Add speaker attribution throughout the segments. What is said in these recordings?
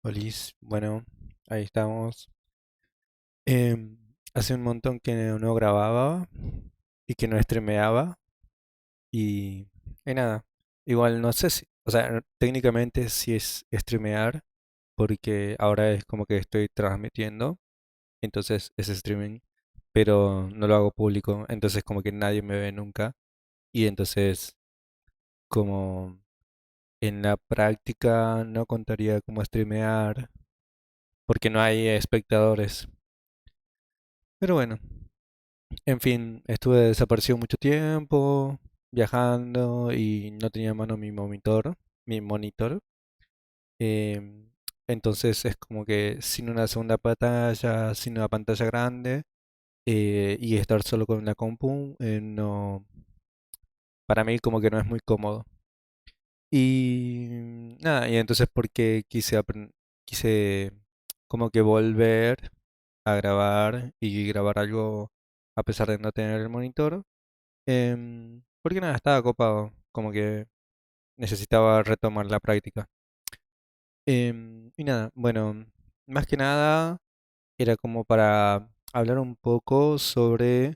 Speaker 1: Olis, bueno, ahí estamos. Hace un montón que no grababa y que no streameaba y, y nada, igual no sé si, o sea, técnicamente sí es streamear porque ahora es como que estoy transmitiendo, entonces es streaming, pero no lo hago público, entonces como que nadie me ve nunca y entonces como en la práctica no contaría como streamear porque no hay espectadores. Pero bueno. En fin, estuve desaparecido mucho tiempo, viajando y no tenía a mano mi monitor. em, entonces es como que sin una segunda pantalla, sin una pantalla grande y estar solo con la compu, no, para mí como que no es muy cómodo. Y nada, y entonces porque quise como que volver a grabar y grabar algo a pesar de no tener el monitor. Porque nada, estaba copado, como que necesitaba retomar la práctica. Y nada, bueno, más que nada era como para hablar un poco sobre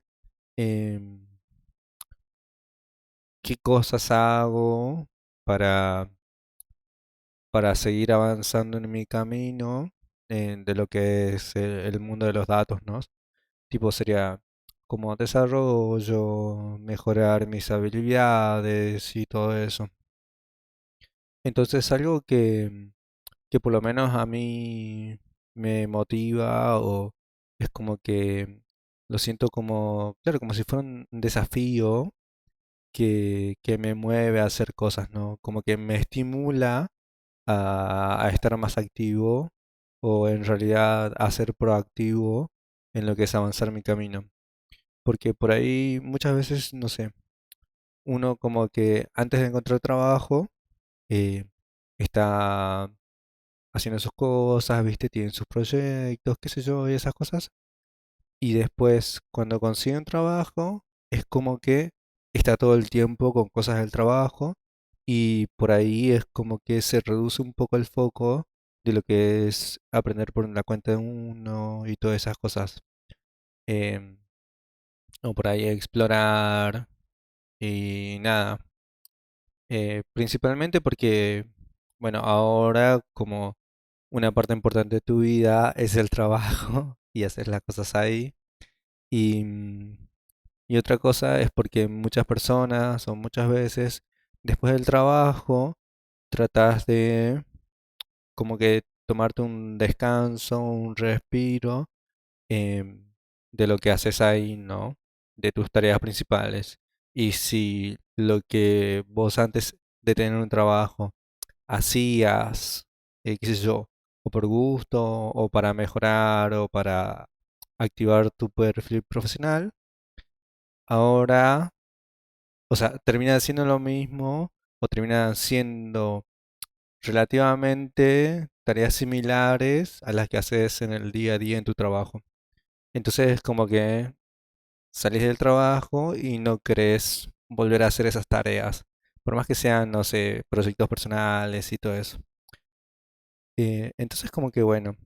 Speaker 1: em, qué cosas hago para, para seguir avanzando en mi camino de lo que es el mundo de los datos, ¿no? Tipo sería como desarrollo, mejorar mis habilidades y todo eso. Entonces algo que por lo menos a mí me motiva o es como que lo siento como, claro, como si fuera un desafío que me mueve a hacer cosas, ¿no? Como que me estimula a estar más activo o en realidad a ser proactivo en lo que es avanzar mi camino. Porque por ahí muchas veces, no sé, uno como que antes de encontrar trabajo eh, está haciendo sus cosas, ¿viste? Tienen sus proyectos, qué sé yo, y esas cosas. Y después, cuando consigue un trabajo, es como que está todo el tiempo con cosas del trabajo y por ahí es como que se reduce un poco el foco de lo que es aprender por la cuenta de uno y todas esas cosas. Em, o por ahí explorar y nada. Principalmente porque, bueno, ahora como una parte importante de tu vida es el trabajo y hacer las cosas ahí. Y, y otra cosa es porque muchas personas o muchas veces después del trabajo tratas de como que tomarte un descanso, un respiro em, de lo que haces ahí, ¿no? De tus tareas principales. Y si lo que vos antes de tener un trabajo hacías, qué sé yo, o por gusto, o para mejorar, o para activar tu perfil profesional, ahora, o sea, termina siendo lo mismo, o terminan siendo relativamente tareas similares a las que haces en el día a día en tu trabajo. Entonces es como que salís del trabajo y no querés volver a hacer esas tareas, por más que sean, no sé, proyectos personales y todo eso. Entonces como que bueno,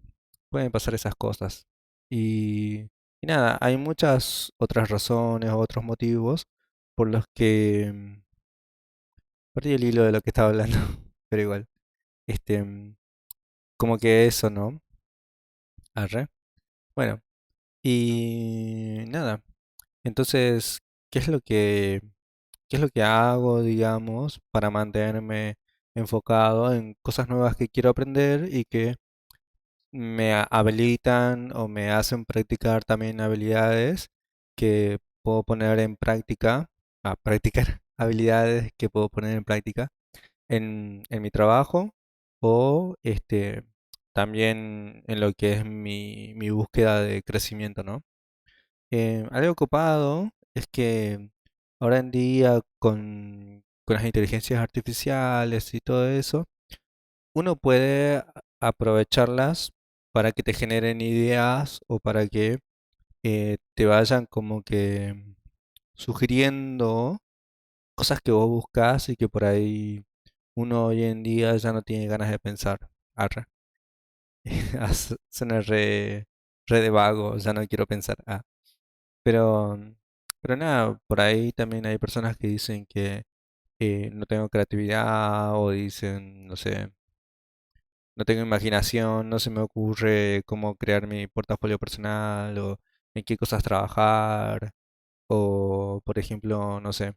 Speaker 1: pueden pasar esas cosas. Y, y nada, hay muchas otras razones, otros motivos por los que perdí el hilo de lo que estaba hablando, pero igual, este, como que eso, ¿no? Arre. Bueno, y nada, entonces, ¿qué es lo que, qué es lo que hago, digamos, para mantenerme enfocado en cosas nuevas que quiero aprender y que habilitan o me hacen practicar también habilidades que puedo poner en práctica, a practicar habilidades que puedo poner en práctica en mi trabajo o también en lo que es mi búsqueda de crecimiento, ¿no? Algo ocupado es que ahora en día con las inteligencias artificiales y todo eso, uno puede aprovecharlas para que te generen ideas o para que te vayan como que sugiriendo cosas que vos buscas y que por ahí uno hoy en día ya no tiene ganas de pensar. Arre. Suena re de vago, ya no quiero pensar. Pero, pero nada, por ahí también hay personas que dicen que no tengo creatividad o dicen, no sé, no tengo imaginación, no se me ocurre cómo crear mi portafolio personal o en qué cosas trabajar o, por ejemplo, no sé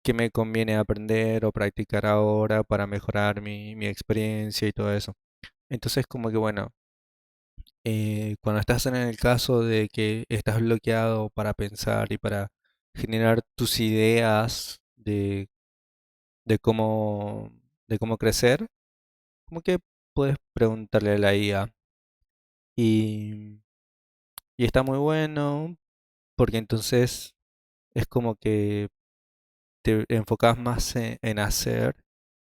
Speaker 1: qué me conviene aprender o practicar ahora para mejorar mi experiencia y todo eso. Entonces, como que bueno, cuando estás en el caso de que estás bloqueado para pensar y para generar tus ideas de cómo, de cómo crecer, como que puedes preguntarle a la IA. Y, y está muy bueno porque entonces es como que te enfocas más en hacer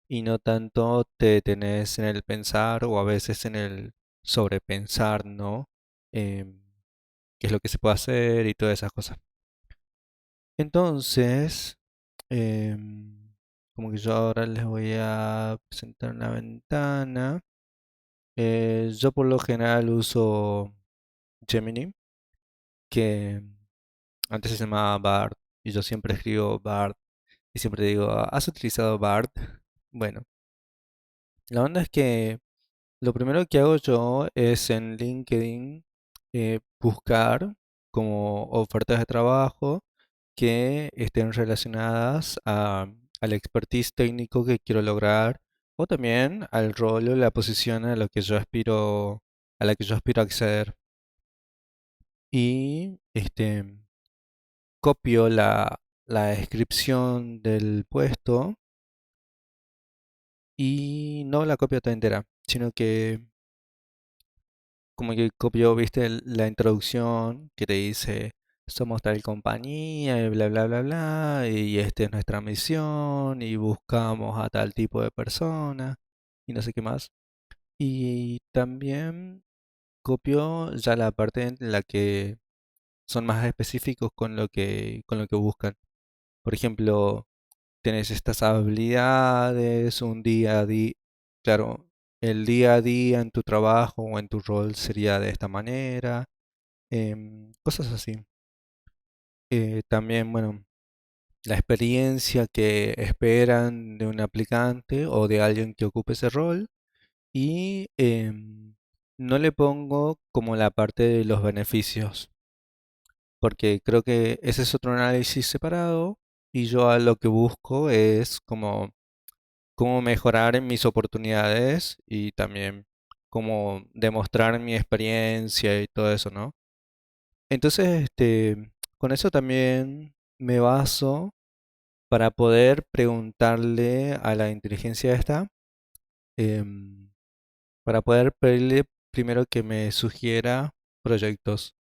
Speaker 1: y no tanto te detenés en el pensar o a veces en el sobrepensar, ¿no? Em, Qué es lo que se puede hacer y todas esas cosas. Entonces, como que yo ahora les voy a presentar una ventana. Yo por lo general uso Gemini, que antes se llamaba Bard, y yo siempre escribo Bard y siempre digo, ¿has utilizado Bard? Bueno, la onda es que lo primero que hago yo es en LinkedIn buscar como ofertas de trabajo que estén relacionadas al expertise técnico que quiero lograr o también al rol o la posición a lo que yo aspiro, a la que yo aspiro a acceder. Y copio la descripción del puesto y no la copio toda entera, sino que como que copio, viste, la introducción que te dice, somos tal compañía y bla, bla, bla, bla, y esta es nuestra misión y buscamos a tal tipo de persona y no sé qué más. Y también copio ya la parte en la que son más específicos con lo que buscan. Por ejemplo, tenés estas habilidades, un día a día, claro, el día a día en tu trabajo o en tu rol sería de esta manera, cosas así. También, bueno, la experiencia que esperan de un aplicante o de alguien que ocupe ese rol y no le pongo como la parte de los beneficios, porque creo que ese es otro análisis separado y yo a lo que busco es como cómo mejorar en mis oportunidades y también cómo demostrar mi experiencia y todo eso, ¿no? Entonces, con eso también me baso para poder preguntarle a la inteligencia esta, em, para poder pedirle primero que me sugiera proyectos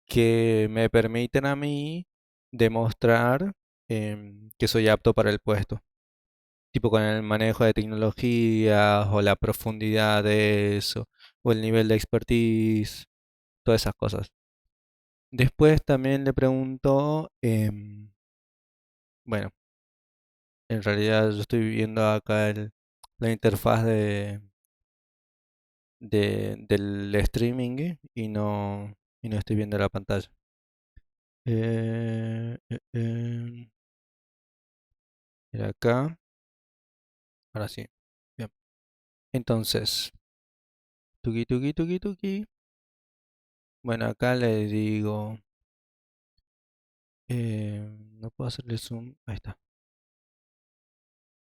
Speaker 1: que me permiten a mí demostrar que soy apto para el puesto. Tipo con el manejo de tecnologías o la profundidad de eso, o el nivel de expertise, todas esas cosas. Después también le pregunto, bueno, en realidad yo estoy viendo acá la interfaz del streaming y no estoy viendo la pantalla. Era acá, ahora sí. Bien. Entonces, tuki tuki tuki tuki. Bueno, acá le digo, no puedo hacerle zoom, ahí está.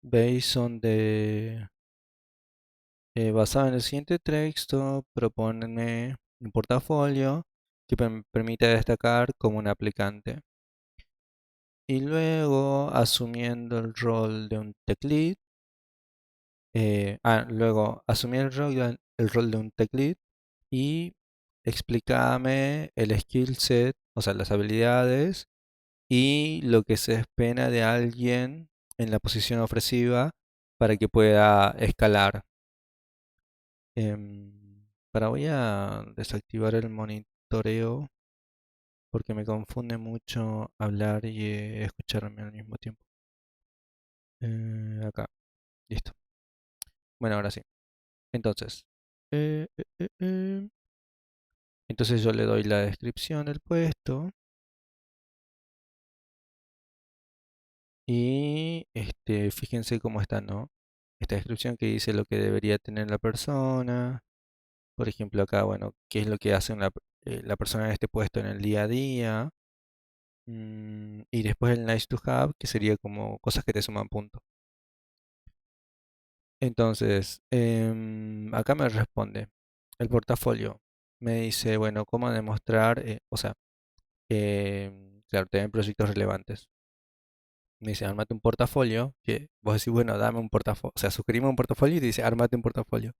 Speaker 1: Based on basado en el siguiente texto, propóneme un portafolio que me permita destacar como un aplicante. Y luego, asumiendo el rol de un tech lead, luego asumí el rol de un tech lead y explícame el skill set, o sea, las habilidades y lo que se espera de alguien en la posición ofrecida para que pueda escalar. Para voy a desactivar el monitoreo porque me confunde mucho hablar y escucharme al mismo tiempo. Acá, listo. Bueno, ahora sí. Entonces, eh, eh, eh, eh, entonces yo le doy la descripción del puesto y fíjense cómo está, ¿no? Esta descripción que dice lo que debería tener la persona. Por ejemplo, acá, bueno, qué es lo que hace la persona en este puesto en el día a día. Y después el nice to have, que sería como cosas que te suman puntos. Entonces, acá me responde el portafolio. Me dice, bueno, cómo demostrar, o sea, claro, tener proyectos relevantes. Me dice, armate un portafolio, que vos decís, bueno, dame un portafolio, o sea, suscribime un portafolio y te dice, armate un portafolio.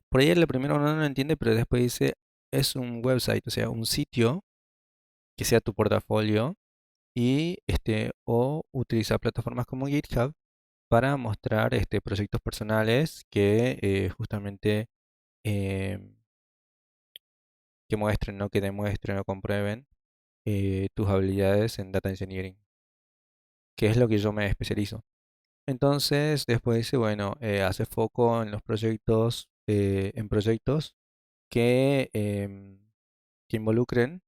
Speaker 1: Por ahí el primero uno no lo entiende, pero después dice, es un website, o sea, un sitio que sea tu portafolio y o utilizar plataformas como GitHub para mostrar proyectos personales que justamente em, que muestren, ¿no? Que demuestren o comprueben tus habilidades en data engineering, que es lo que yo me especializo. Entonces, después dice, bueno, hace foco en los proyectos, en proyectos que, que involucren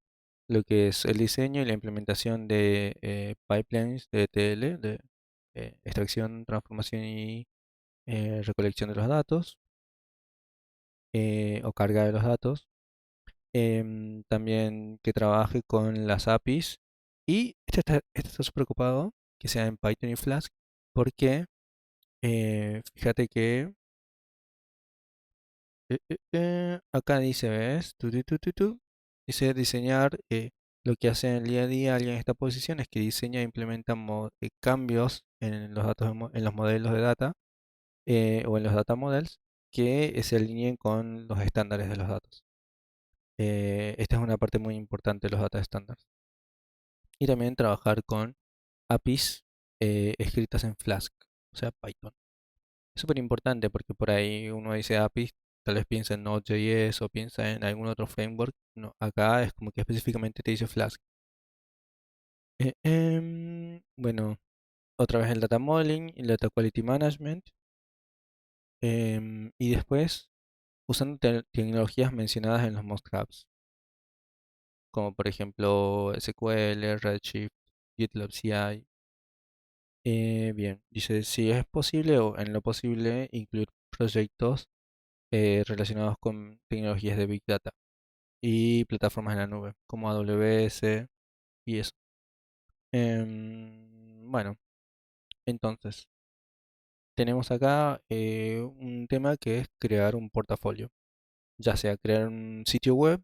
Speaker 1: lo que es el diseño y la implementación de pipelines de ETL, de extracción, transformación y recolección de los datos o carga de los datos. También que trabaje con las APIs. Y este está súper ocupado, que sea en Python y Flask, porque fíjate que acá dice, ¿ves? Dice diseñar lo que hace en el día a día alguien en esta posición es que diseña e implementa cambios en los datos, en los modelos de data o en los data models que se alineen con los estándares de los datos. Esta es una parte muy importante de los data standards. Y también trabajar con APIs escritas en Flask, o sea, Python. Es súper importante porque por ahí uno dice APIs, tal vez piensa en Node.js o piensa en algún otro framework. No, acá es como que específicamente te dice Flask. Bueno, otra vez el Data Modeling y el Data Quality Management. Y después usando tecnologías mencionadas en los must-haves, como por ejemplo SQL, Redshift, GitLab CI. Bien, dice si es posible o en lo posible incluir proyectos relacionados con tecnologías de Big Data y plataformas en la nube, como AWS y eso. Bueno, entonces, tenemos acá un tema que es crear un portafolio, ya sea crear un sitio web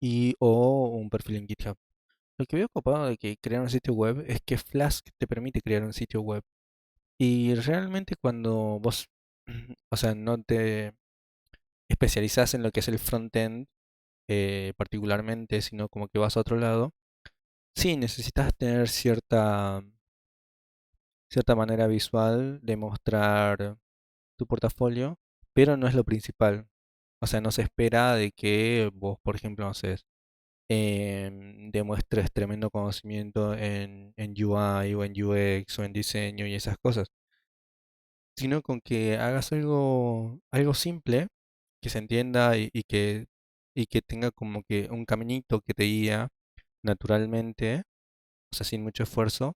Speaker 1: y o un perfil en GitHub. Lo que veo ocupado de que crear un sitio web es que Flask te permite crear un sitio web. Y realmente cuando vos, o sea, no te especializás en lo que es el frontend particularmente, sino como que vas a otro lado, sí necesitas tener cierta manera visual de mostrar tu portafolio, pero no es lo principal. O sea, no se espera de que vos, por ejemplo, no sé, demuestres tremendo conocimiento en UI o en UX o en diseño y esas cosas, sino con que hagas algo simple, que se entienda y que tenga como que un caminito que te guía naturalmente, o sea, sin mucho esfuerzo,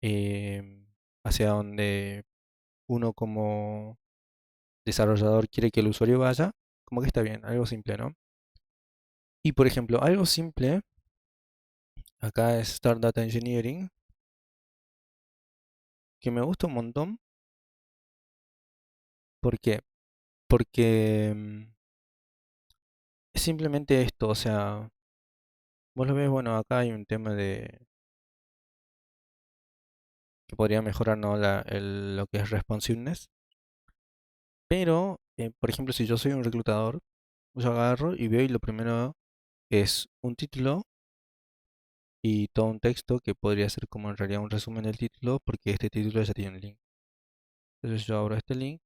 Speaker 1: em, hacia donde uno como desarrollador quiere que el usuario vaya, como que está bien, algo simple, ¿no? Y por ejemplo, algo simple, acá es Start Data Engineering, que me gusta un montón. ¿Por qué? Porque es simplemente esto, o sea, vos lo ves, bueno, acá hay un tema de que podría mejorar, ¿no? Lo que es responsiveness, pero, por ejemplo, si yo soy un reclutador, yo agarro y veo y lo primero es un título y todo un texto que podría ser como en realidad un resumen del título, porque este título ya tiene un link. Entonces yo abro este link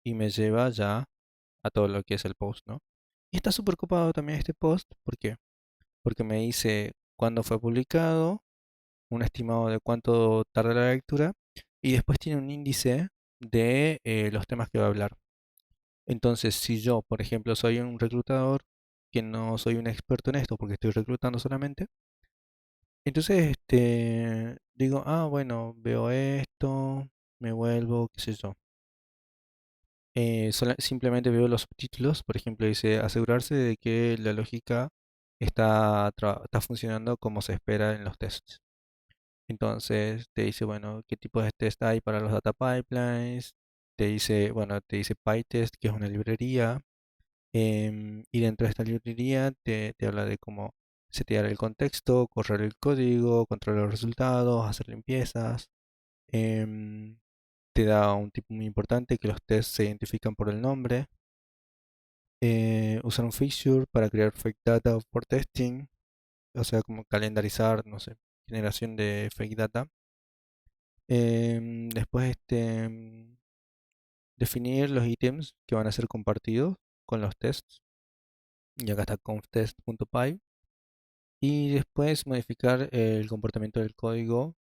Speaker 1: y me lleva ya a todo lo que es el post, ¿no? Y está súper ocupado también este post, ¿por qué? Porque me dice cuándo fue publicado, un estimado de cuánto tarda la lectura y después tiene un índice de los temas que va a hablar. Entonces, si yo, por ejemplo, soy un reclutador que no soy un experto en esto porque estoy reclutando solamente, entonces digo, ah, bueno, veo esto, me vuelvo, qué sé yo. Simplemente veo los subtítulos, por ejemplo, dice asegurarse de que la lógica está funcionando como se espera en los tests. Entonces te dice, bueno, qué tipo de test hay para los data pipelines. Te dice, bueno, te dice PyTest, que es una librería. Y dentro de esta librería te habla de cómo setear el contexto, correr el código, controlar los resultados, hacer limpiezas. em, Te da un tipo muy importante que los tests se identifican por el nombre. Usar un fixture para crear fake data por testing, o sea, como calendarizar, no sé, generación de fake data. Después, definir los ítems que van a ser compartidos con los tests. Y acá está conftest.py. Y después modificar el comportamiento del código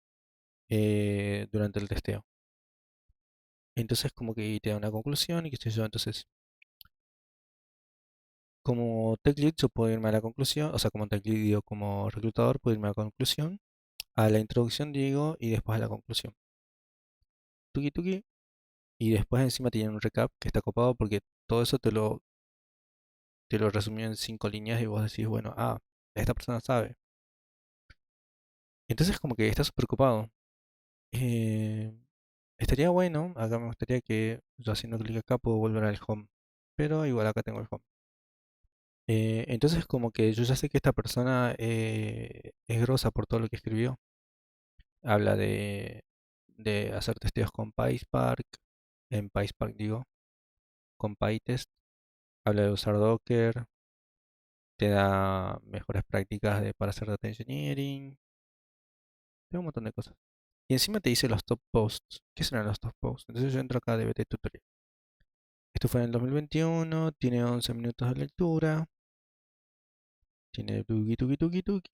Speaker 1: durante el testeo. Entonces, como que te da una conclusión y qué sé yo. Entonces, como tech lead, yo puedo irme a la conclusión, o sea, como tech lead, digo, como reclutador, puedo irme a la conclusión, a la introducción, digo, y después a la conclusión. Tuki tuki. Y después encima tienen un recap que está copado porque todo eso te lo resumió en 5 líneas y vos decís, bueno, esta persona sabe. Entonces como que estás preocupado. Eh, Estaría bueno, acá me gustaría que yo haciendo clic acá puedo volver al home. Pero igual acá tengo el home. Entonces como que yo ya sé que esta persona es grosa por todo lo que escribió. Habla de hacer testeos con PySpark, en PySpark digo, con PyTest. Habla de usar Docker, te da mejores prácticas para hacer data engineering, te da un montón de cosas. Y encima te dice los top posts. ¿Qué serán los top posts? Entonces yo entro acá a DBT Tutorial. Esto fue en el 2021, tiene 11 minutos de lectura, tiene tuki tuki tuki tuki.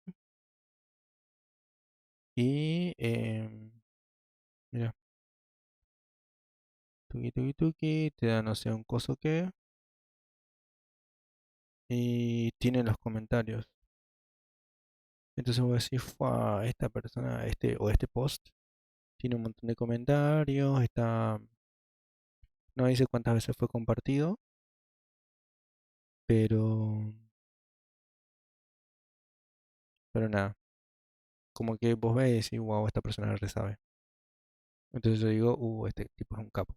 Speaker 1: Y mira, tuki tuki tuki, te da no sé un coso que. Y tiene los comentarios. Entonces voy a decir, "Fua, esta persona, este post, tiene un montón de comentarios, no dice cuántas veces fue compartido, pero, pero nada, como que vos ves y decís, wow, esta persona re sabe. Entonces yo digo, este tipo es un capo.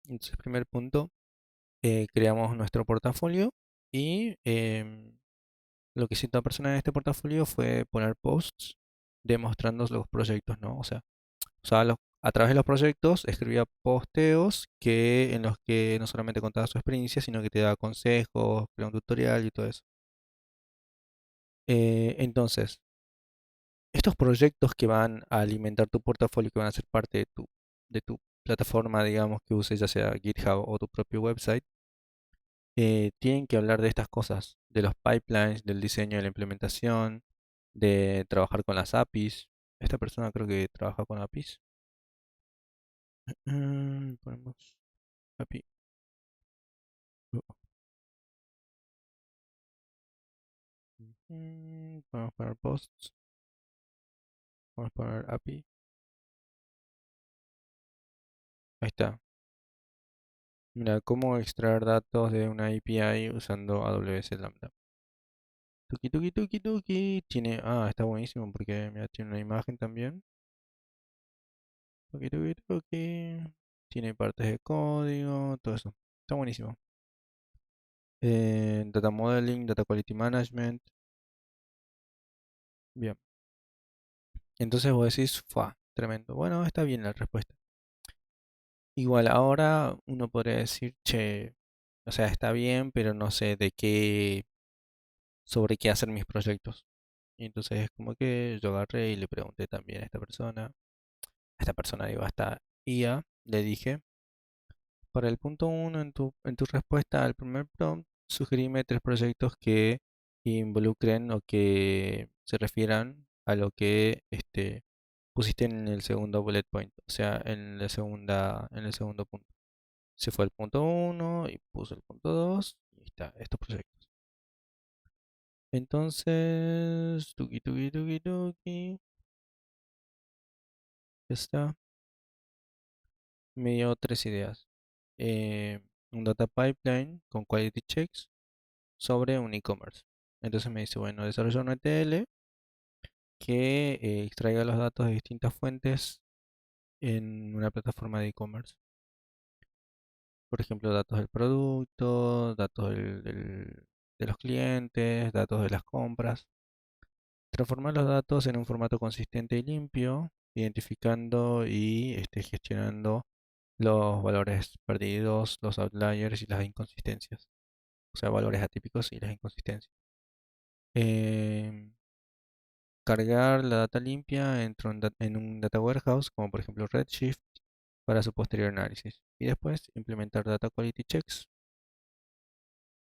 Speaker 1: Entonces, primer punto, creamos nuestro portafolio y lo que hizo esta persona en este portafolio fue poner posts demostrando los proyectos, ¿no? O sea, a través de los proyectos escribía posteos en los que no solamente contaba su experiencia, sino que te daba consejos, creaba un tutorial y todo eso. Entonces, estos proyectos que van a alimentar tu portafolio, que van a ser parte de tu plataforma, digamos, que uses, ya sea GitHub o tu propio website, tienen que hablar de estas cosas, de los pipelines, del diseño de la implementación, de trabajar con las APIs. Esta persona creo que trabaja con APIs. Ponemos API. Vamos a poner posts, vamos a poner API. Ahí está. Mira, cómo extraer datos de una API usando AWS Lambda. Tuki tuki tuki tuki. Está buenísimo porque mira, tiene una imagen también. Tuki tuki tuki. Tiene partes de código, todo eso. Está buenísimo. Data modeling, data quality management. Bien. Entonces vos decís, tremendo. Bueno, está bien la respuesta. Igual ahora uno podría decir, che, o sea, está bien, pero no sé sobre qué hacer mis proyectos. Y entonces es como que yo agarré y le pregunté también a esta persona, digo, a esta IA, le dije, para el punto uno en tu respuesta al primer prompt, sugerime 3 proyectos que involucren o que se refieran a lo que pusiste en el segundo bullet point, o sea, en el segundo punto. Se fue al punto uno y puso el punto 2 y está, estos proyectos. Entonces, tuki tuki tuki tuki, ya está. Me dio tres ideas. Eh, un data pipeline con quality checks sobre un e-commerce. Entonces me dice, bueno, desarrolla un ETL que extraiga los datos de distintas fuentes en una plataforma de e-commerce. Por ejemplo, datos del producto, datos de los clientes, datos de las compras. Transformar los datos en un formato consistente y limpio, identificando y gestionando los valores perdidos, los outliers y las inconsistencias. O sea, valores atípicos y las inconsistencias. Em, Cargar la data limpia en un data warehouse, como por ejemplo Redshift, para su posterior análisis. Y después implementar data quality checks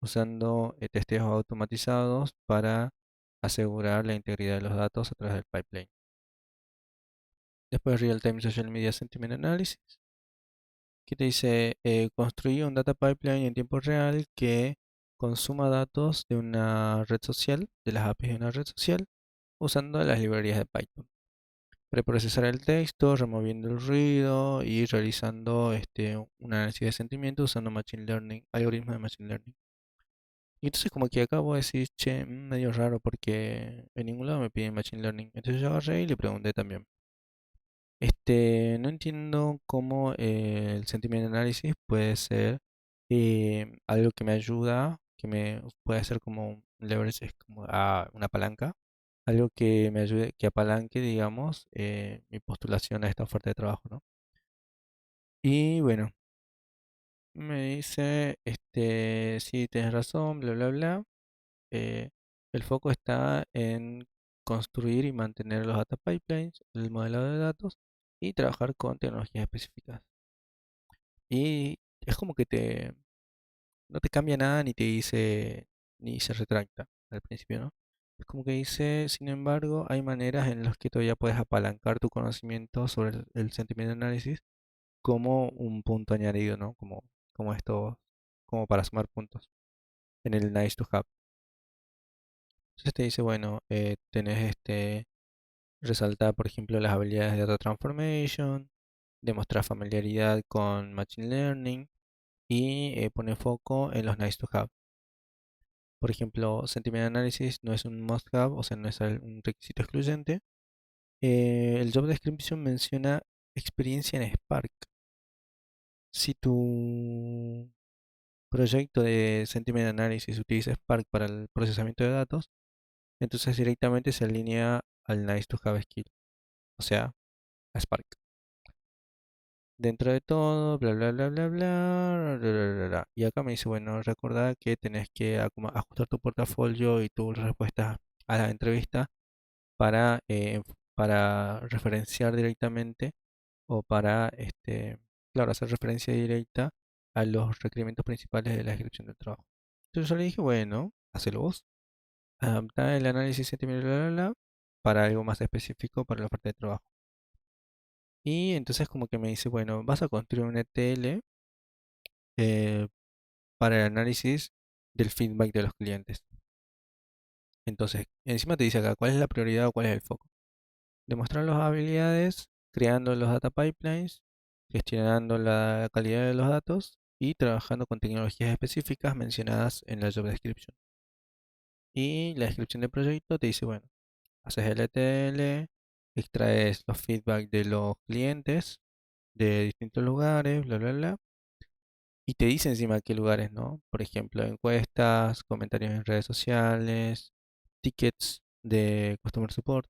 Speaker 1: usando testeos automatizados para asegurar la integridad de los datos a través del pipeline. Después Real-Time Social Media Sentiment Analysis, que te dice construir un data pipeline en tiempo real que consuma datos de una red social, de las APIs de una red social, usando las librerías de Python. Preprocesar el texto, removiendo el ruido y realizando un análisis de sentimiento usando Machine Learning, algoritmos de Machine Learning. Y entonces como que acabo de decir, che, medio raro porque en ningún lado me piden Machine Learning. Entonces yo agarré y le pregunté también. No entiendo cómo el sentiment analysis puede ser algo que me ayuda, que me puede ser como un leverage, es como una palanca, algo que me ayude, que apalanque, digamos, mi postulación a esta oferta de trabajo, ¿no? Y bueno, me dice, sí, tienes razón, bla, bla, bla. eh, el foco está en construir y mantener los data pipelines, el modelado de datos y trabajar con tecnologías específicas. Y es como que no te cambia nada ni te dice, ni se retracta al principio, ¿no? Es como que dice, sin embargo, hay maneras en las que todavía puedes apalancar tu conocimiento sobre el sentimiento análisis como un punto añadido, ¿no? Como esto, como para sumar puntos en el nice to have. Entonces te dice, bueno, tenés resaltar, por ejemplo, las habilidades de Data Transformation, demostrar familiaridad con Machine Learning y pone foco en los nice to have. Por ejemplo, Sentiment Analysis no es un must have, o sea, no es un requisito excluyente. El job description menciona experiencia en Spark. Si tu proyecto de Sentiment Analysis utiliza Spark para el procesamiento de datos, entonces directamente se alinea al nice to have skill, o sea, a Spark. Dentro de todo, bla bla bla bla bla, bla, bla, bla, bla. Y acá me dice, bueno, recordá que tenés que ajustar tu portafolio y tus respuestas a la entrevista para referenciar directamente o para, claro, hacer referencia directa a los requerimientos principales de la descripción del trabajo. Entonces yo le dije, bueno, hacelo vos, adapta el análisis sentimiento bla, bla, bla, para algo más específico para la oferta de trabajo. Y entonces como que me dice, bueno, vas a construir un ETL eh, para el análisis del feedback de los clientes. Entonces, encima te dice acá cuál es la prioridad o cuál es el foco. Demostrar las habilidades, creando los data pipelines, gestionando la calidad de los datos y trabajando con tecnologías específicas mencionadas en la job description. Y la descripción del proyecto te dice, bueno, haces el ETL, extraes los feedback de los clientes de distintos lugares, bla, bla, bla. Y te dice encima qué lugares, ¿no? Por ejemplo, encuestas, comentarios en redes sociales, tickets de Customer Support.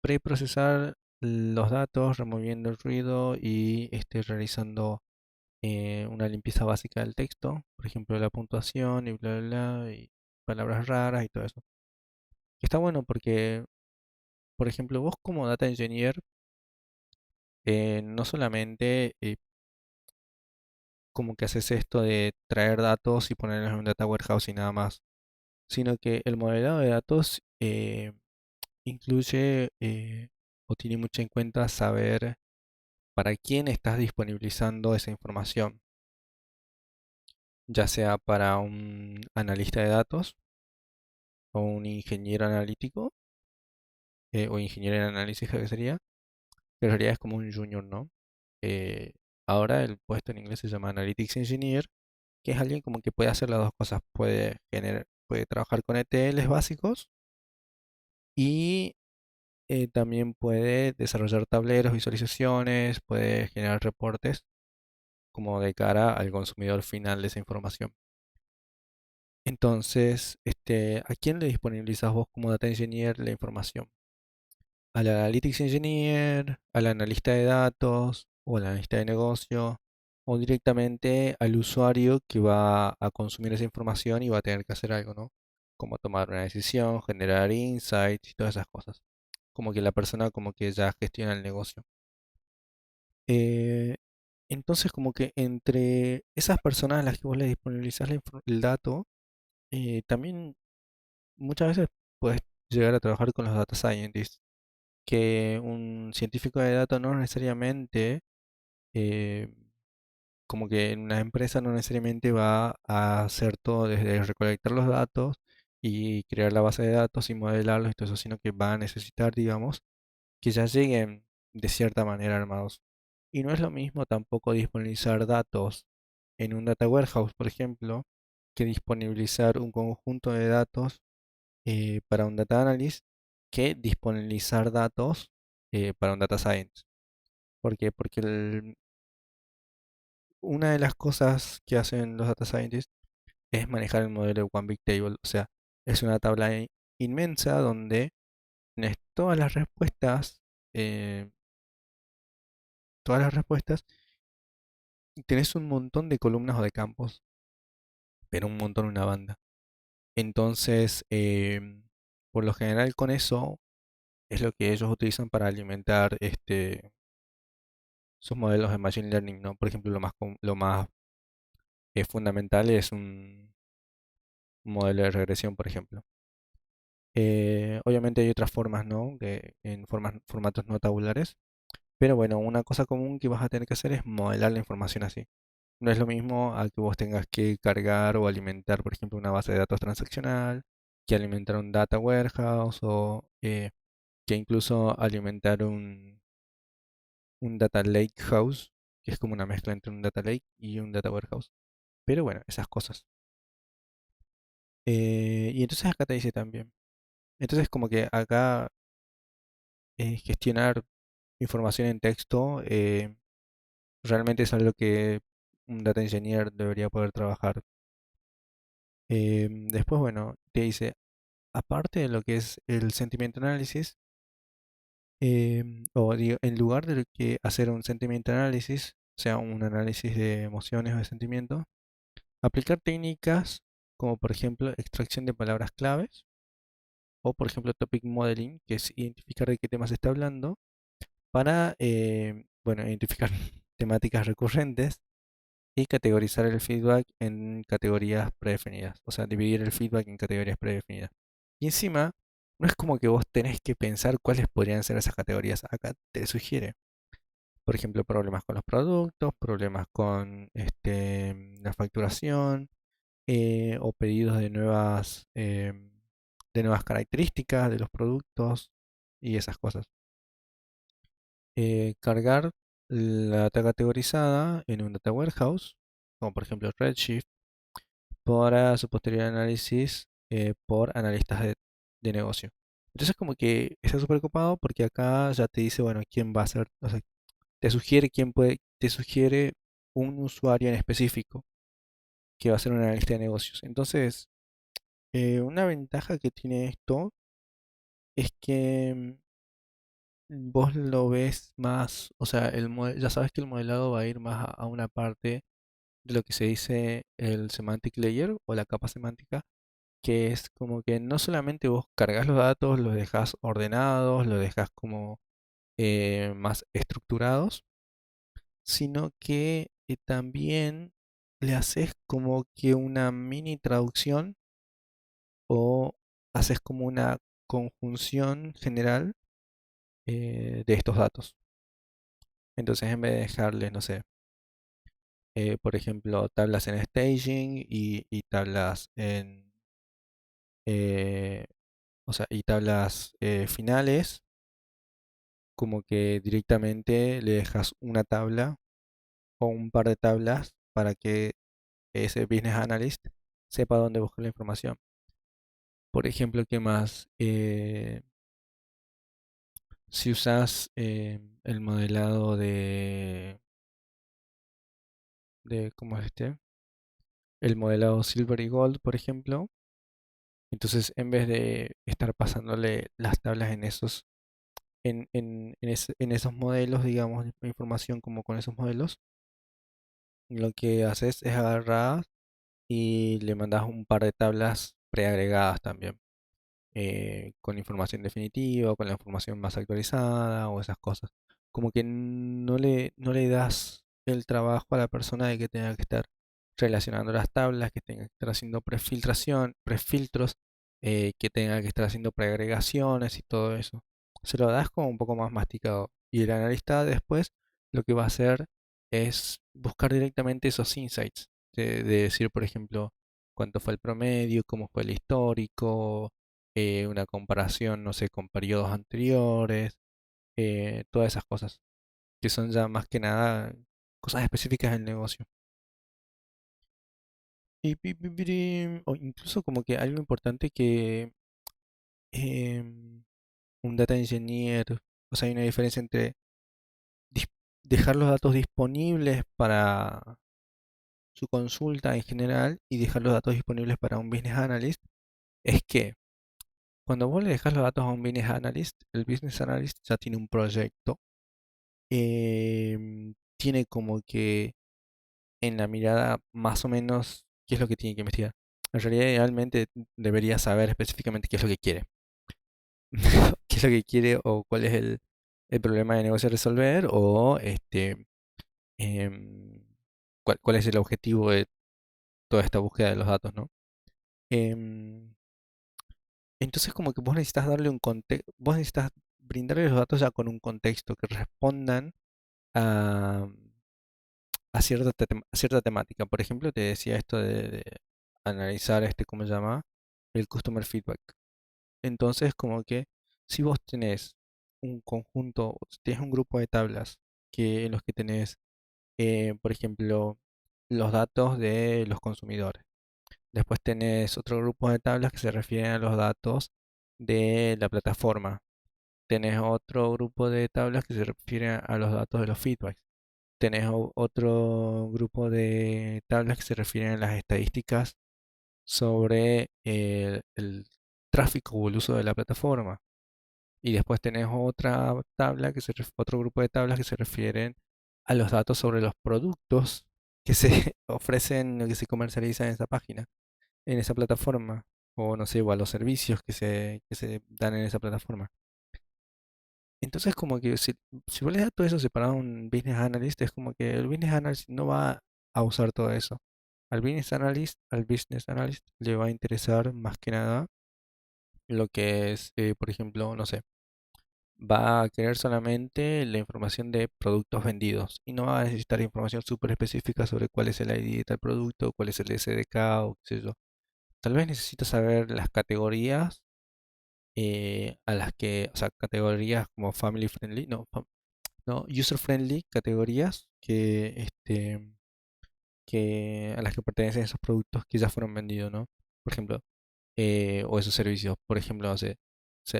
Speaker 1: Preprocesar los datos, removiendo el ruido y realizando una limpieza básica del texto. Por ejemplo, la puntuación y bla, bla, bla, y palabras raras y todo eso. Está bueno porque, por ejemplo, vos como data engineer, no solamente como que haces esto de traer datos y ponerlos en un data warehouse y nada más, sino que el modelado de datos incluye o tiene mucho en cuenta saber para quién estás disponibilizando esa información, ya sea para un analista de datos o un ingeniero analítico o ingeniero en análisis creo que sería, pero en realidad es como un junior, ¿no? Eh, Ahora el puesto en inglés se llama Analytics Engineer, que es alguien como que puede hacer las dos cosas, puede trabajar con ETLs básicos y también puede desarrollar tableros, visualizaciones, puede generar reportes como de cara al consumidor final de esa información. Entonces, ¿a quién le disponibilizas vos como Data Engineer la información? ¿Al Analytics Engineer, al analista de datos o al analista de negocio? ¿O directamente al usuario que va a consumir esa información y va a tener que hacer algo, ¿no? Como tomar una decisión, generar insights y todas esas cosas. Como que la persona como que ya gestiona el negocio. Eh, entonces, como que entre esas personas a las que vos le disponibilizás el dato, también muchas veces puedes llegar a trabajar con los data scientists, que un científico de datos no necesariamente, eh, como que en una empresa no necesariamente va a hacer todo desde recolectar los datos y crear la base de datos y modelarlos y todo eso, sino que va a necesitar, digamos, que ya lleguen de cierta manera armados. Y no es lo mismo tampoco disponibilizar datos en un data warehouse, por ejemplo, que disponibilizar un conjunto de datos para un data analyst, que disponibilizar datos para un data science. ¿Por qué? Porque una de las cosas que hacen los data scientists es manejar el modelo de One Big Table. O sea, es una tabla inmensa donde tienes eh, todas las respuestas, y tenés un montón de columnas o de campos, pero un montón, una banda. Entonces, por lo general con eso es lo que ellos utilizan para alimentar sus modelos de Machine Learning, ¿no? Por ejemplo, lo más fundamental es un modelo de regresión, por ejemplo. Obviamente hay otras formas, ¿no? En formatos no tabulares. Pero bueno, una cosa común que vas a tener que hacer es modelar la información así. No es lo mismo a que vos tengas que cargar o alimentar, por ejemplo, una base de datos transaccional, que alimentar un data warehouse o que incluso alimentar un data lake house, que es como una mezcla entre un data lake y un data warehouse. Pero bueno, esas cosas. Y entonces acá te dice también. Entonces como que acá gestionar información en texto realmente es algo que un data engineer debería poder trabajar. Después, bueno, te dice, aparte de lo que es el sentiment analysis, en lugar de que hacer un sentiment analysis, o sea, un análisis de emociones o de sentimientos, aplicar técnicas como por ejemplo extracción de palabras claves o por ejemplo topic modeling, que es identificar de qué temas se está hablando para, bueno, identificar temáticas recurrentes y categorizar el feedback en categorías predefinidas, o sea, dividir el feedback en categorías predefinidas. Y encima, no es como que vos tenés que pensar cuáles podrían ser esas categorías. Acá te sugiere, por ejemplo, problemas con los productos, problemas con la facturación, o pedidos de nuevas características de los productos y esas cosas. Cargar la data categorizada en un data warehouse, como por ejemplo Redshift, para su posterior análisis por analistas de negocio. Entonces como que está súper copado porque acá ya te dice, bueno, quién va a ser, o sea, te sugiere un usuario en específico que va a ser un analista de negocios. Entonces, una ventaja que tiene esto es que vos lo ves más, o sea, ya sabes que el modelado va a ir más a una parte de lo que se dice el semantic layer o la capa semántica, que es como que no solamente vos cargas los datos, los dejas ordenados, los dejas como más estructurados, sino que también le haces como que una mini traducción o haces como una conjunción general de estos datos. Entonces, en vez de dejarles, no sé, por ejemplo, tablas en staging y tablas en, eh, o sea, y tablas finales, como que directamente le dejas una tabla o un par de tablas para que ese business analyst sepa dónde buscar la información. Por ejemplo, ¿qué más? Si usas el modelado ¿cómo es este? El modelado Silver y Gold, por ejemplo. Entonces, en vez de estar pasándole las tablas en en esos modelos, digamos, información como con esos modelos, lo que haces es agarrar y le mandas un par de tablas preagregadas también, con información definitiva, con la información más actualizada o esas cosas. Como que no le das el trabajo a la persona de que tenga que estar relacionando las tablas, que tenga que estar haciendo prefiltración, prefiltros, que tenga que estar haciendo preagregaciones y todo eso. Se lo das como un poco más masticado. Y el analista después lo que va a hacer es buscar directamente esos insights, de decir, por ejemplo, cuánto fue el promedio, cómo fue el histórico, una comparación, no sé, con periodos anteriores, todas esas cosas, que son ya más que nada cosas específicas del negocio. O incluso como que algo importante que em, un data engineer, o sea, hay una diferencia entre dis- dejar los datos disponibles para su consulta en general y dejar los datos disponibles para un business analyst, es que cuando vos le dejas los datos a un business analyst, el business analyst ya tiene un proyecto, tiene como que en la mirada más o menos qué es lo que tiene que investigar. En realidad, idealmente debería saber específicamente qué es lo que quiere. Qué es lo que quiere o cuál es el problema de negocio a resolver o em, cuál es el objetivo de toda esta búsqueda de los datos, ¿no? Em, entonces como que vos necesitas darle un contexto, vos necesitas brindarle los datos ya con un contexto que respondan a, a a cierta temática. Por ejemplo, te decía esto de analizar ¿cómo se llama? El customer feedback. Entonces, como que si vos tenés un conjunto, si tienes un grupo de tablas en los que tenés, por ejemplo, los datos de los consumidores. Después tenés otro grupo de tablas que se refieren a los datos de la plataforma. Tenés otro grupo de tablas que se refieren a los datos de los feedbacks. Tenés otro grupo de tablas que se refieren a las estadísticas sobre el tráfico o el uso de la plataforma. Y después tenés otra tabla otro grupo de tablas que se refieren a los datos sobre los productos que se ofrecen o que se comercializan en esa página, en esa plataforma. O no sé, o a los servicios que se dan en esa plataforma. Entonces, como que si vos le das todo eso separado a un business analyst, es como que el business analyst no va a usar todo eso. Al business analyst le va a interesar más que nada lo que es, por ejemplo, no sé, va a querer solamente la información de productos vendidos y no va a necesitar información súper específica sobre cuál es el ID de tal producto, cuál es el SDK o qué sé yo. Tal vez necesita saber las categorías a las que, o sea, categorías como family friendly, no, user friendly, categorías que a las que pertenecen esos productos que ya fueron vendidos, ¿no? Por ejemplo, o esos servicios, por ejemplo, no sé,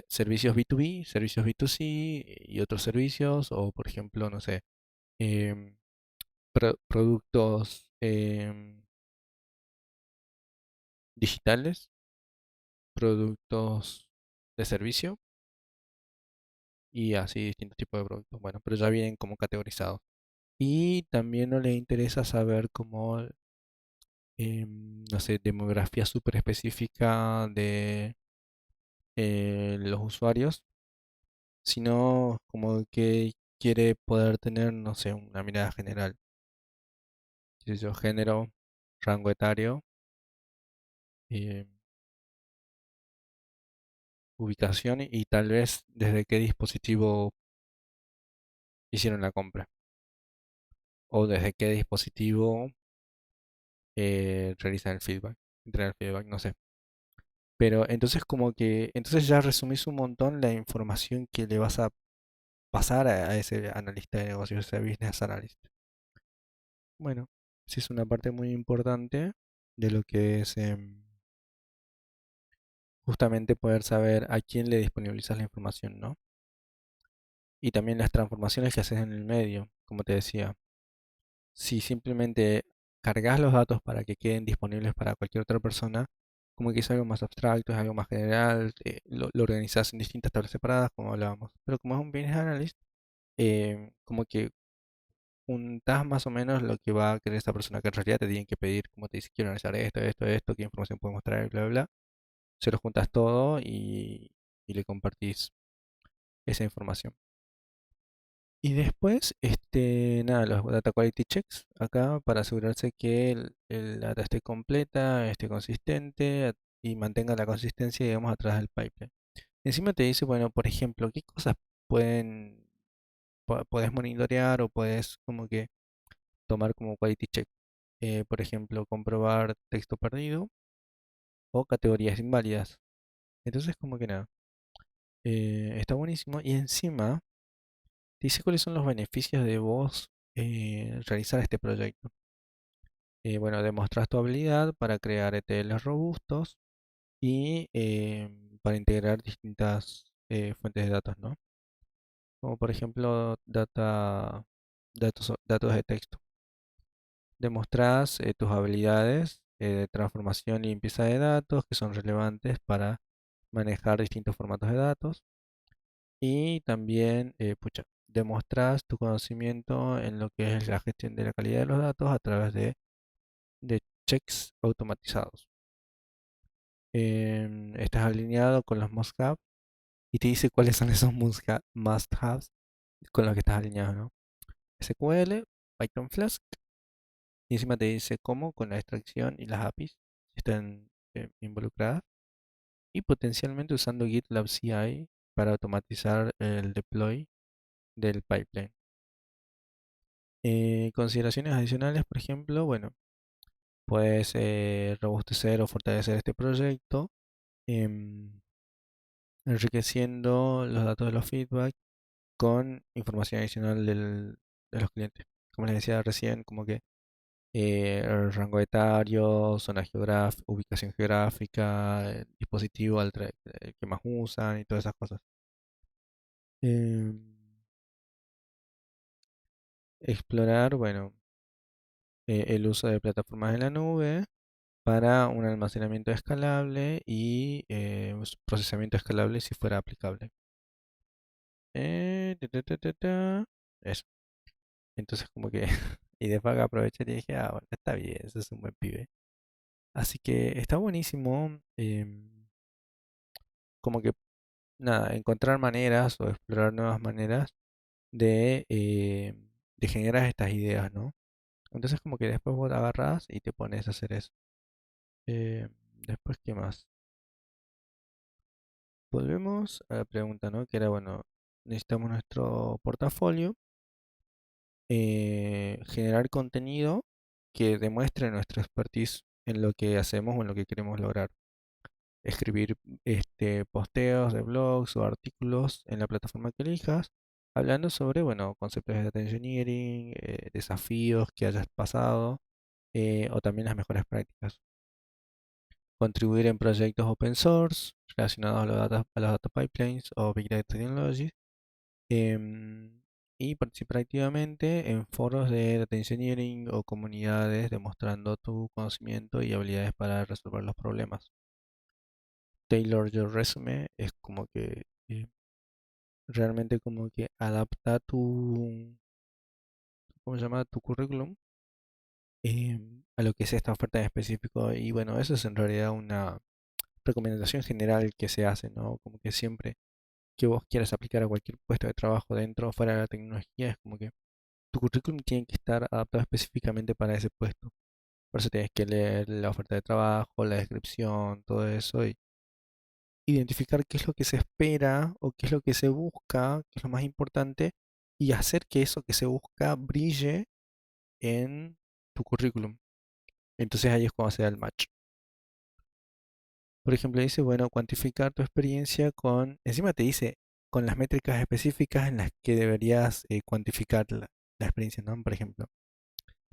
Speaker 1: servicios B2B, servicios B2C y otros servicios, o por ejemplo, no sé, em, productos digitales, productos de servicio y así distintos tipos de productos. Bueno, pero ya vienen como categorizados. Y también no le interesa saber cómo, no sé, demografía súper específica de los usuarios, sino como que quiere poder tener, no sé, una mirada general, qué sé yo, género, rango etario, eh, ubicación y tal vez desde qué dispositivo hicieron la compra. o desde qué dispositivo realizan el feedback, entregan el feedback, no sé. Pero entonces como que, entonces ya resumís un montón la información que le vas a pasar a ese analista de negocios, ese business analyst. Bueno, sí es una parte muy importante de lo que es justamente poder saber a quién le disponibilizas la información, ¿no? Y también las transformaciones que haces en el medio, como te decía. Si simplemente cargas los datos para que queden disponibles para cualquier otra persona, como que es algo más abstracto, es algo más general, lo organizas en distintas tablas separadas, como hablábamos. Pero como es un business analyst, como que juntas más o menos lo que va a querer esa persona, que en realidad te tienen que pedir, como te dice, quiero analizar esto, qué información podemos traer, bla, bla, bla. Se lo juntas todo y le compartís esa información. Y después, nada, los data quality checks acá para asegurarse que el data esté completa, esté consistente y mantenga la consistencia, digamos, atrás del pipeline. Encima te dice, bueno, por ejemplo, qué cosas pueden, puedes monitorear o puedes como que tomar como quality check. Por ejemplo, comprobar texto perdido o categorías inválidas. Entonces, como que nada, está buenísimo y encima te dice cuáles son los beneficios de vos realizar este proyecto. Bueno, demostrar tu habilidad para crear ETLs robustos y para integrar distintas fuentes de datos, ¿no? Como por ejemplo datos de texto. Demostrás tus habilidades de transformación y limpieza de datos que son relevantes para manejar distintos formatos de datos. Y también, pucha, demostrás tu conocimiento en lo que es la gestión de la calidad de los datos a través de checks automatizados. Estás alineado con los must-have y te dice cuáles son esos must-haves con los que estás alineado, ¿no? SQL, Python Flask, y encima te dice cómo con la extracción y las APIs si están involucradas, y potencialmente usando GitLab CI para automatizar el deploy del pipeline. Consideraciones adicionales, por ejemplo, bueno, puedes robustecer o fortalecer este proyecto, em, enriqueciendo los datos de los feedback con información adicional de los clientes. Como les decía recién, como que el rango etario, zona geográfica, ubicación geográfica, el dispositivo el que más usan y todas esas cosas. Em, Explorar, bueno, el uso de plataformas en la nube para un almacenamiento escalable y procesamiento escalable si fuera aplicable. Eso. Entonces como que y después acá aproveché y dije, ah, bueno, está bien, ese es un buen pibe. Así que está buenísimo, como que nada, encontrar maneras o explorar nuevas maneras de generar estas ideas, ¿no? Entonces como que después vos agarrás y te pones a hacer eso. Después, ¿qué más? Volvemos a la pregunta, ¿no? Que era, bueno, necesitamos nuestro portafolio, generar contenido que demuestre nuestra expertise en lo que hacemos o en lo que queremos lograr. Escribir posteos de blogs o artículos en la plataforma que elijas, hablando sobre, bueno, conceptos de data engineering, desafíos que hayas pasado o también las mejores prácticas. Contribuir en proyectos open source relacionados a los data pipelines o Big Data Technologies. em, y participar activamente en foros de data engineering o comunidades demostrando tu conocimiento y habilidades para resolver los problemas. Tailor your resume es como que realmente como que adapta ¿cómo se llama? Tu currículum a lo que es esta oferta en específico. Y bueno, eso es en realidad una recomendación general que se hace, ¿no? Como que siempre que vos quieras aplicar a cualquier puesto de trabajo dentro o fuera de la tecnología, es como que tu currículum tiene que estar adaptado específicamente para ese puesto. Por eso tienes que leer la oferta de trabajo, la descripción, todo eso y identificar qué es lo que se espera o qué es lo que se busca, qué es lo más importante y hacer que eso que se busca brille en tu currículum. Entonces ahí es cuando se da el match. Por ejemplo, dice, bueno, cuantificar tu experiencia encima te dice, con las métricas específicas en las que deberías cuantificar la experiencia, ¿no? Por ejemplo,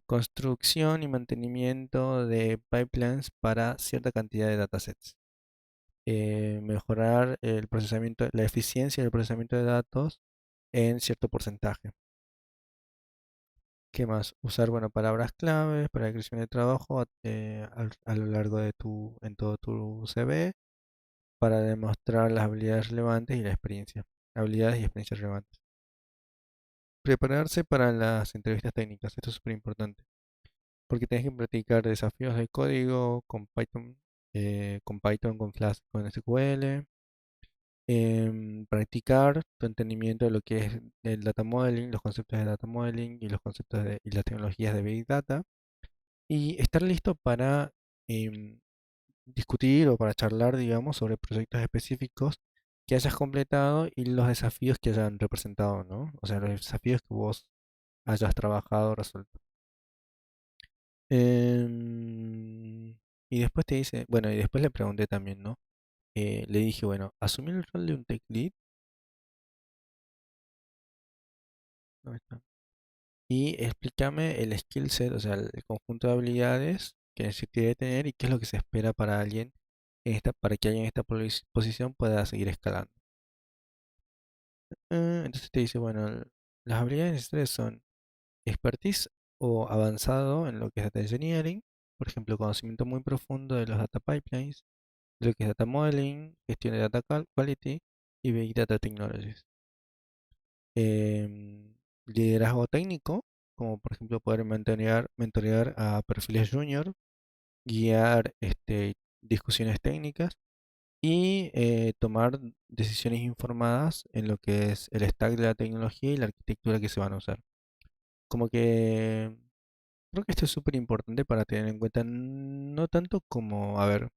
Speaker 1: construcción y mantenimiento de pipelines para cierta cantidad de datasets. Mejorar el procesamiento, la eficiencia del procesamiento de datos en cierto porcentaje. ¿Qué más? Usar, bueno, palabras claves para la creación de trabajo a lo largo en todo tu CV para demostrar las habilidades relevantes y la experiencia. Habilidades y experiencias relevantes. Prepararse para las entrevistas técnicas. Esto es súper importante. Porque tienes que practicar desafíos de código con Flask, con SQL. Practicar tu entendimiento de lo que es el data modeling, los conceptos de data modeling y los conceptos y las tecnologías de Big Data. Y estar listo para em, discutir o para charlar, digamos, sobre proyectos específicos que hayas completado y los desafíos que hayan representado, ¿no? O sea, los desafíos que vos hayas trabajado, resuelto. Em, y después te dice, bueno, y después le pregunté también, ¿no? Le dije, bueno, asumir el rol de un tech lead. ¿Dónde está? Y explícame el skill set, o sea, el conjunto de habilidades que necesitaría tener y qué es lo que se espera para alguien para que alguien en esta posición pueda seguir escalando. Entonces te dice, bueno, las habilidades necesarias son expertise o avanzado en lo que es data engineering, por ejemplo, conocimiento muy profundo de los data pipelines, de lo que es data modeling, gestión de data quality y big data technologies. Liderazgo técnico, como por ejemplo poder mentorear a perfiles junior, guiar discusiones técnicas y tomar decisiones informadas en lo que es el stack de la tecnología y la arquitectura que se van a usar. Como que creo que esto es súper importante para tener en cuenta, no tanto como, a ver,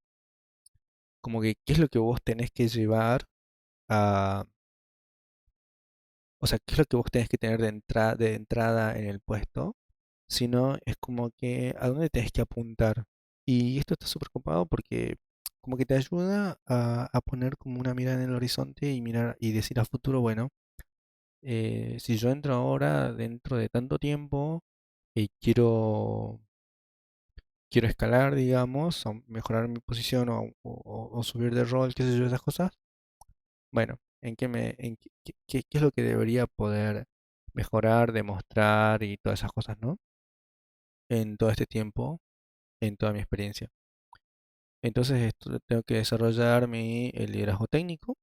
Speaker 1: como que qué es lo que vos tenés que llevar a, o sea, qué es lo que vos tenés que tener de entrada en el puesto, sino es como que a dónde tenés que apuntar. Y esto está súper copado porque como que te ayuda a poner como una mirada en el horizonte y mirar y decir a futuro, bueno, si yo entro ahora dentro de tanto tiempo y quiero escalar, digamos, o mejorar mi posición o subir de rol, qué sé yo, esas cosas, bueno, ¿qué es lo que debería poder mejorar, demostrar y todas esas cosas, ¿no? En todo este tiempo, en toda mi experiencia. Entonces, tengo que desarrollar el liderazgo técnico.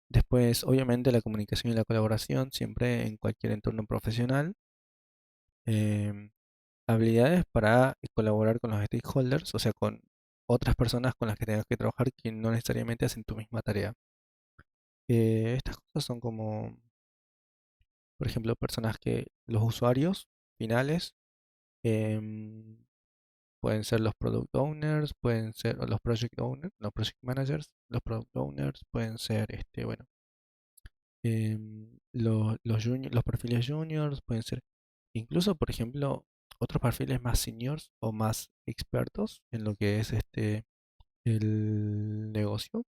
Speaker 1: Después, obviamente, la comunicación y la colaboración, siempre en cualquier entorno profesional. Em, Habilidades para colaborar con los stakeholders, o sea, con otras personas con las que tengas que trabajar que no necesariamente hacen tu misma tarea. Estas cosas son como, por ejemplo, personas que los usuarios finales em, pueden ser los product owners, pueden ser o los project owners, los project managers, los product owners, pueden ser, bueno, los perfiles juniors, pueden ser incluso, por ejemplo, otros perfiles más seniors o más expertos en lo que es el negocio.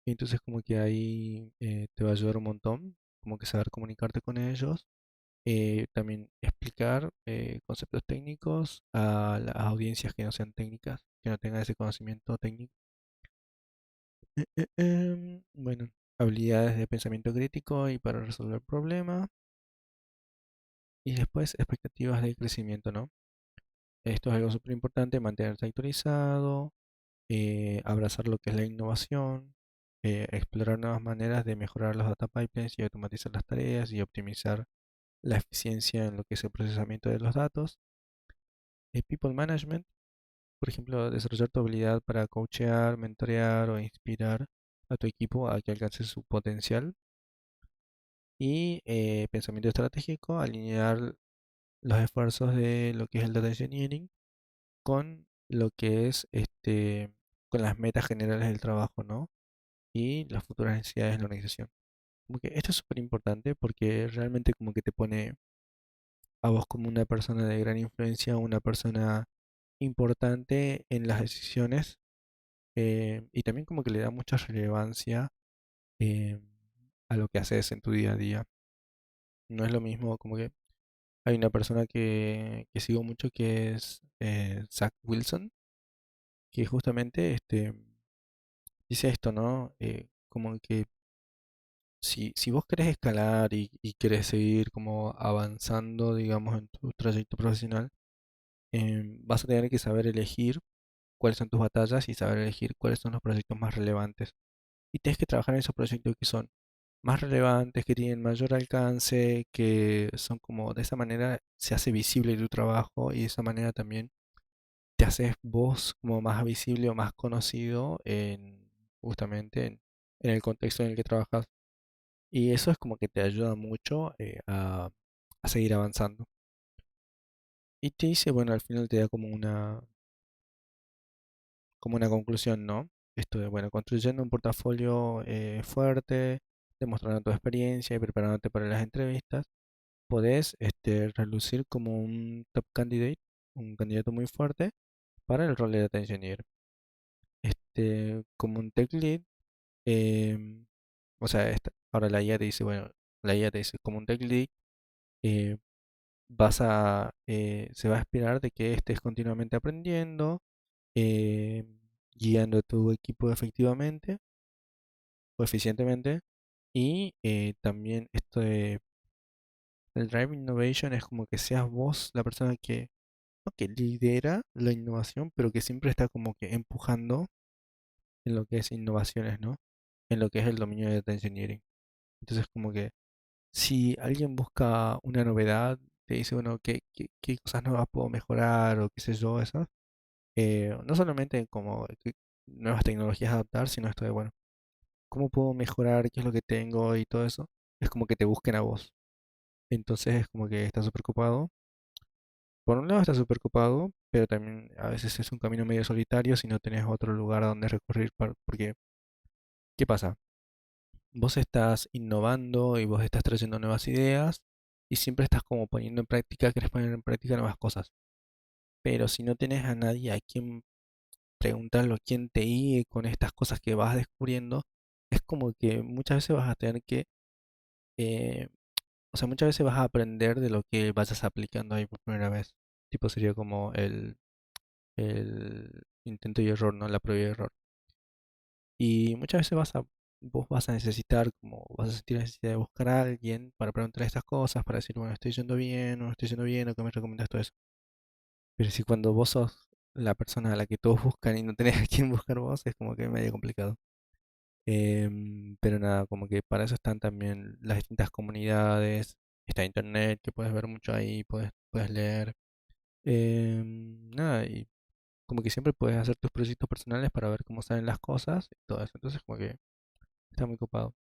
Speaker 1: Y entonces como que ahí te va a ayudar un montón, como que saber comunicarte con ellos, también explicar conceptos técnicos a las audiencias que no sean técnicas, que no tengan ese conocimiento técnico. Bueno, habilidades de pensamiento crítico y para resolver problemas. Y después expectativas de crecimiento, ¿no? Esto es algo súper importante, mantenerse actualizado, abrazar lo que es la innovación, explorar nuevas maneras de mejorar los data pipelines y automatizar las tareas y optimizar la eficiencia en lo que es el procesamiento de los datos. People management, por ejemplo, desarrollar tu habilidad para coachear, mentorear o inspirar a tu equipo a que alcance su potencial. Y pensamiento estratégico, alinear los esfuerzos de lo que es el data engineering con lo que es con las metas generales del trabajo, ¿no? Y las futuras necesidades de la organización. Como que esto es súper importante porque realmente como que te pone a vos como una persona de gran influencia, una persona importante en las decisiones, y también como que le da mucha relevancia eh, a lo que haces en tu día a día. No es lo mismo como que hay una persona que sigo mucho que es Zach Wilson, que justamente dice esto, ¿no? Como que si vos querés escalar y querés seguir como avanzando, digamos, en tu trayecto profesional, vas a tener que saber elegir cuáles son tus batallas y saber elegir cuáles son los proyectos más relevantes. Y tienes que trabajar en esos proyectos que son más relevantes, que tienen mayor alcance, que son como de esa manera se hace visible tu trabajo y de esa manera también te haces vos como más visible o más conocido en justamente en el contexto en el que trabajas. Y eso es como que te ayuda mucho a seguir avanzando. Y te dice, bueno, al final te da como una conclusión, ¿no? Esto de, bueno, construyendo un portafolio fuerte, demostrando tu experiencia y preparándote para las entrevistas, podés relucir como un top candidate, un candidato muy fuerte para el rol de data engineer. Como un tech lead, em, o sea, ahora la IA te dice, bueno, la IA te dice, como un tech lead, eh, se va a esperar de que estés continuamente aprendiendo, eh, guiando a tu equipo efectivamente o eficientemente. Y también esto de el Drive Innovation es como que seas vos la persona que, no que lidera la innovación, pero que siempre está como que empujando en lo que es innovaciones, ¿no? En lo que es el dominio de Data Engineering. Entonces como que si alguien busca una novedad, te dice, bueno, qué cosas nuevas puedo mejorar o qué sé yo, eso. No solamente como nuevas tecnologías adaptar, sino esto de, bueno, ¿cómo puedo mejorar? ¿Qué es lo que tengo? Y todo eso. Es como que te busquen a vos. Entonces es como que estás súper ocupado. Por un lado estás súper ocupado, pero también a veces es un camino medio solitario si no tenés otro lugar a donde recurrir. Porque, ¿qué pasa? Vos estás innovando y vos estás trayendo nuevas ideas y siempre estás como poniendo en práctica, querés poner en práctica nuevas cosas. Pero si no tenés a nadie a quien preguntarlo, a quien te guíe con estas cosas que vas descubriendo, es como que muchas veces vas a tener que, eh, o sea, muchas veces vas a aprender de lo que vayas aplicando ahí por primera vez. Tipo sería como el intento y error, ¿no? La prueba y error. Y muchas veces vos vas a necesitar, como vas a sentir la necesidad de buscar a alguien para preguntar estas cosas, para decir, bueno, estoy yendo bien, o no estoy yendo bien, o qué me recomiendas todo eso. Pero si cuando vos sos la persona a la que todos buscan y no tenés a quién buscar vos, es como que medio complicado. Pero nada, como que para eso están también las distintas comunidades, está internet, que puedes ver mucho ahí, puedes leer. Nada, y como que siempre puedes hacer tus proyectos personales para ver cómo salen las cosas y todo eso. Entonces como que está muy copado.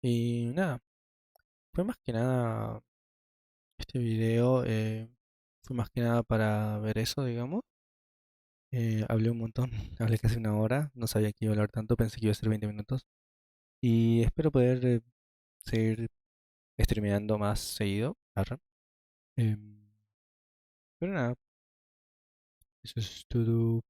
Speaker 1: Y nada, fue más que nada, este video fue más que nada para ver eso, digamos. Hablé un montón, hablé casi una hora, no sabía que iba a hablar tanto, pensé que iba a ser 20 minutos. Y espero poder seguir streameando más seguido. Arre. Em, pero nada, eso es todo.